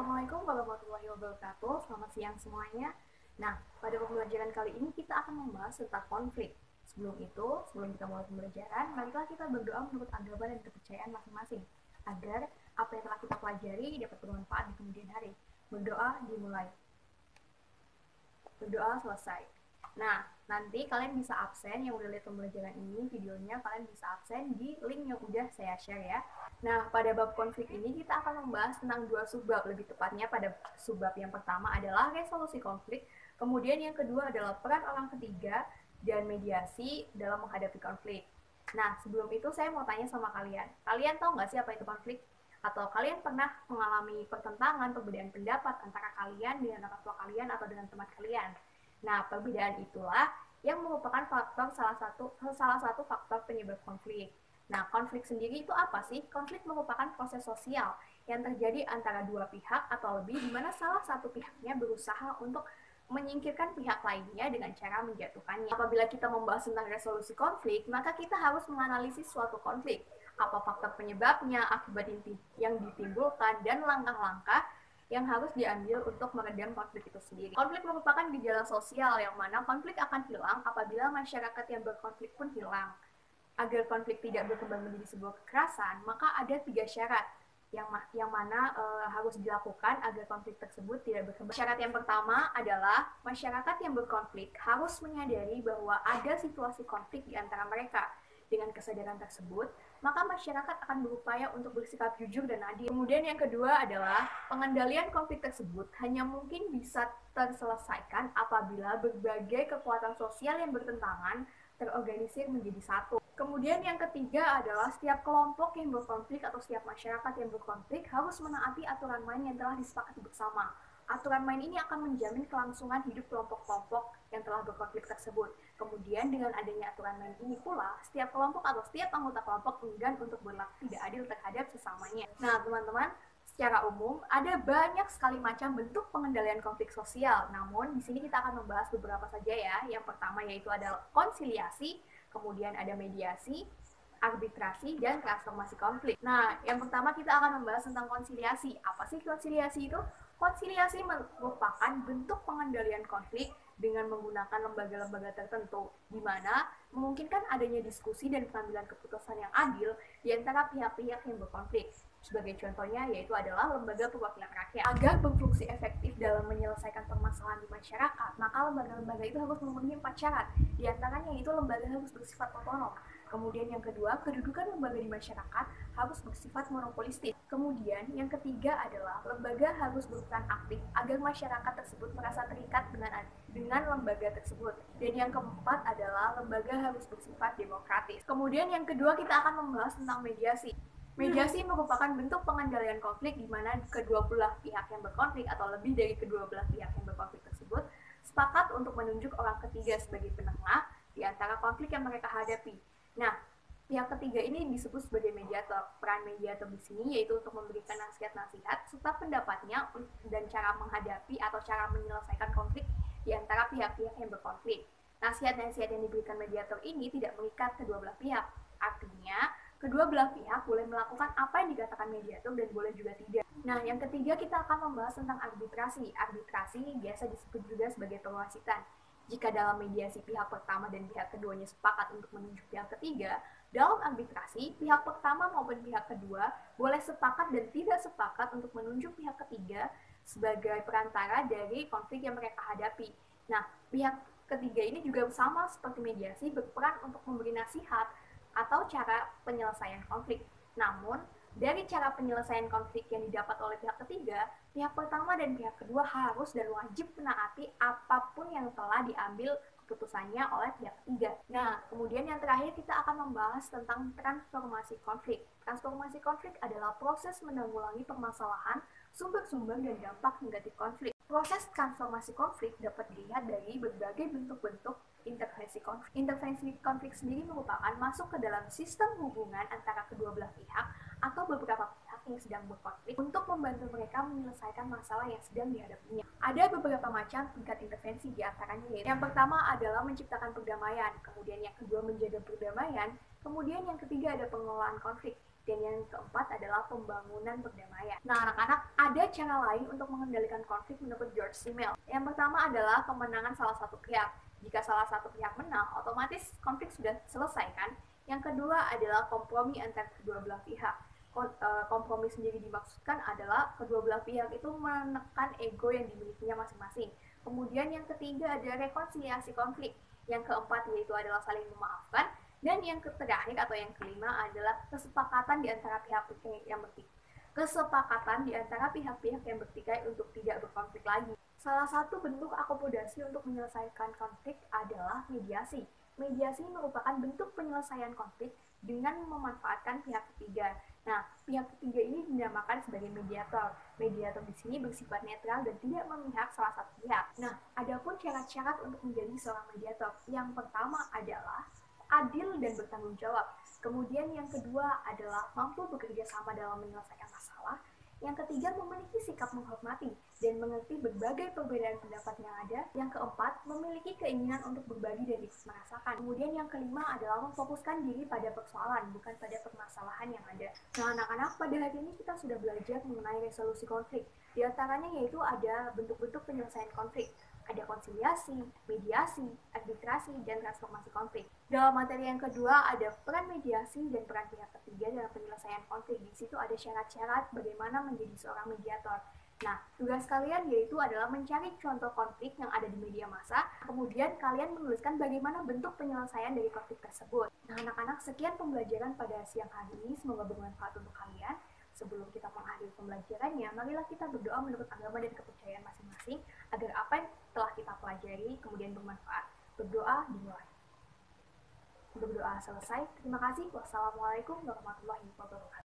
Assalamualaikum warahmatullahi wabarakatuh. Selamat siang semuanya. Nah, pada pembelajaran kali ini kita akan membahas tentang konflik. Sebelum kita mulai pembelajaran, marilah kita berdoa menurut agama dan kepercayaan masing-masing agar apa yang telah kita pelajari dapat bermanfaat di kemudian hari. Berdoa dimulai. Berdoa selesai. Nah, nanti kalian bisa absen yang udah lihat pembelajaran ini, videonya kalian bisa absen di link yang udah saya share ya. Nah, pada bab konflik ini kita akan membahas tentang dua subbab, lebih tepatnya pada subbab yang pertama adalah resolusi konflik, kemudian yang kedua adalah peran orang ketiga dan mediasi dalam menghadapi konflik. Nah, sebelum itu saya mau tanya sama kalian. Kalian tahu nggak sih apa itu konflik? Atau kalian pernah mengalami pertentangan, perbedaan pendapat antara kalian dengan orang tua kalian atau dengan teman kalian? Nah, perbedaan itulah yang merupakan salah satu faktor penyebab konflik. Nah, konflik sendiri itu apa sih? Konflik merupakan proses sosial yang terjadi antara dua pihak atau lebih, di mana salah satu pihaknya berusaha untuk menyingkirkan pihak lainnya dengan cara menjatuhkannya. Apabila kita membahas tentang resolusi konflik, maka kita harus menganalisis suatu konflik. Apa faktor penyebabnya, akibat yang ditimbulkan, dan langkah-langkah yang harus diambil untuk meredam konflik itu sendiri. Konflik merupakan gejala sosial yang mana konflik akan hilang apabila masyarakat yang berkonflik pun hilang. Agar konflik tidak berkembang menjadi sebuah kekerasan, maka ada 3 syarat yang mana harus dilakukan agar konflik tersebut tidak berkembang. Syarat yang pertama adalah masyarakat yang berkonflik harus menyadari bahwa ada situasi konflik di antara mereka. Dengan kesadaran tersebut, maka masyarakat akan berupaya untuk bersikap jujur dan adil. Kemudian yang kedua adalah pengendalian konflik tersebut hanya mungkin bisa terselesaikan apabila berbagai kekuatan sosial yang bertentangan terorganisir menjadi satu. Kemudian yang ketiga adalah setiap kelompok yang berkonflik atau setiap masyarakat yang berkonflik harus menaati aturan main yang telah disepakati bersama. Aturan main ini akan menjamin kelangsungan hidup kelompok-kelompok yang telah berkonflik tersebut. Kemudian dengan adanya aturan main ini pula, setiap kelompok atau setiap anggota kelompok enggan untuk berlaku tidak adil terhadap sesamanya. Nah, teman-teman, secara umum ada banyak sekali macam bentuk pengendalian konflik sosial. Namun di sini kita akan membahas beberapa saja ya. Yang pertama yaitu adalah konsiliasi, kemudian ada mediasi, arbitrasi, dan transformasi konflik. Nah, yang pertama kita akan membahas tentang konsiliasi. Apa sih konsiliasi itu? Konsiliasi merupakan bentuk pengendalian konflik dengan menggunakan lembaga-lembaga tertentu, di mana memungkinkan adanya diskusi dan pengambilan keputusan yang adil di antara pihak-pihak yang berkonflik. Sebagai contohnya yaitu adalah lembaga perwakilan rakyat. Agar berfungsi efektif dalam menyelesaikan permasalahan di masyarakat, maka lembaga-lembaga itu harus memenuhi 4 syarat. Di antaranya yaitu lembaga harus bersifat otonom. Kemudian yang kedua, kedudukan lembaga di masyarakat harus bersifat monopolistik. Kemudian yang ketiga adalah lembaga harus berperan aktif agar masyarakat tersebut merasa terikat dengan lembaga tersebut. Dan yang keempat adalah lembaga harus bersifat demokratis. Kemudian yang kedua kita akan membahas tentang mediasi. Mediasi merupakan bentuk pengendalian konflik di mana kedua belah pihak yang berkonflik atau lebih dari kedua belah pihak yang berkonflik tersebut sepakat untuk menunjuk orang ketiga sebagai penengah di antara konflik yang mereka hadapi. Nah, pihak ketiga ini disebut sebagai mediator. Peran mediator di sini yaitu untuk memberikan nasihat-nasihat serta pendapatnya dan cara menghadapi atau cara menyelesaikan konflik di antara pihak-pihak yang berkonflik. Nasihat-nasihat yang diberikan mediator ini tidak mengikat kedua belah pihak. Artinya, kedua belah pihak boleh melakukan apa yang dikatakan mediator dan boleh juga tidak. Nah, yang ketiga kita akan membahas tentang arbitrasi. Arbitrasi biasa disebut juga sebagai pewasitan. Jika dalam mediasi pihak pertama dan pihak keduanya sepakat untuk menunjuk pihak ketiga, dalam arbitrasi pihak pertama maupun pihak kedua boleh sepakat dan tidak sepakat untuk menunjuk pihak ketiga sebagai perantara dari konflik yang mereka hadapi. Nah, pihak ketiga ini juga sama seperti mediasi berperan untuk memberi nasihat atau cara penyelesaian konflik. Namun, dari cara penyelesaian konflik yang didapat oleh pihak ketiga, pihak pertama dan pihak kedua harus dan wajib menaati apapun yang telah diambil keputusannya oleh pihak ketiga. Nah, kemudian yang terakhir kita akan membahas tentang transformasi konflik. Transformasi konflik adalah proses menanggulangi permasalahan, sumber-sumber dan dampak negatif konflik. Proses transformasi konflik dapat dilihat dari berbagai bentuk-bentuk intervensi konflik. Intervensi konflik sendiri merupakan masuk ke dalam sistem hubungan antara kedua belah pihak atau beberapa pihak yang sedang berkonflik untuk membantu mereka menyelesaikan masalah yang sedang dihadapinya. Ada beberapa macam tingkat intervensi di antaranya yaitu yang pertama adalah menciptakan perdamaian, kemudian yang kedua menjaga perdamaian, Kemudian yang ketiga ada pengelolaan konflik. Dan yang keempat adalah pembangunan perdamaian. Nah, anak-anak, ada cara lain untuk mengendalikan konflik menurut George Simmel. Yang pertama adalah kemenangan salah satu pihak. Jika salah satu pihak menang, otomatis konflik sudah selesai kan? Yang kedua adalah kompromi antara kedua belah pihak. Kompromi sendiri dimaksudkan adalah kedua belah pihak itu menekan ego yang dimilikinya masing-masing. Kemudian yang ketiga ada rekonsiliasi konflik. Yang keempat yaitu adalah saling memaafkan. Dan yang terakhir atau yang kelima adalah kesepakatan di antara pihak-pihak yang bertikai. Kesepakatan di antara pihak-pihak yang bertikai untuk tidak berkonflik lagi. Salah satu bentuk akomodasi untuk menyelesaikan konflik adalah mediasi. Mediasi merupakan bentuk penyelesaian konflik dengan memanfaatkan pihak ketiga. Nah, pihak ketiga ini dinamakan sebagai mediator. Mediator di sini bersifat netral dan tidak memihak salah satu pihak. Nah, adapun syarat-syarat untuk menjadi seorang mediator. Yang pertama adalah adil dan bertanggung jawab. Kemudian yang kedua adalah mampu bekerja sama dalam menyelesaikan masalah. Yang ketiga, memiliki sikap menghormati dan mengerti berbagai perbedaan pendapat yang ada. Yang keempat, memiliki keinginan untuk berbagi dan ikut merasakan. Kemudian yang kelima adalah memfokuskan diri pada persoalan, bukan pada permasalahan yang ada. Nah, anak-anak, pada hari ini kita sudah belajar mengenai resolusi konflik. Di antaranya yaitu ada bentuk-bentuk penyelesaian konflik. Ada konsiliasi, mediasi, arbitrasi, dan transformasi konflik. Dalam materi yang kedua ada peran mediasi dan peran pihak ketiga dalam penyelesaian konflik. Di situ ada syarat-syarat bagaimana menjadi seorang mediator. Nah, tugas kalian yaitu adalah mencari contoh konflik yang ada di media massa, kemudian kalian menuliskan bagaimana bentuk penyelesaian dari konflik tersebut. Nah, anak-anak, sekian pembelajaran pada siang hari ini, semoga bermanfaat untuk kalian. Sebelum kita mengakhiri pembelajarannya, marilah kita berdoa menurut agama dan kepercayaan masing-masing agar apa yang telah kita pelajari kemudian bermanfaat. Berdoa dimulai. Berdoa selesai. Terima kasih. Wassalamualaikum warahmatullahi wabarakatuh.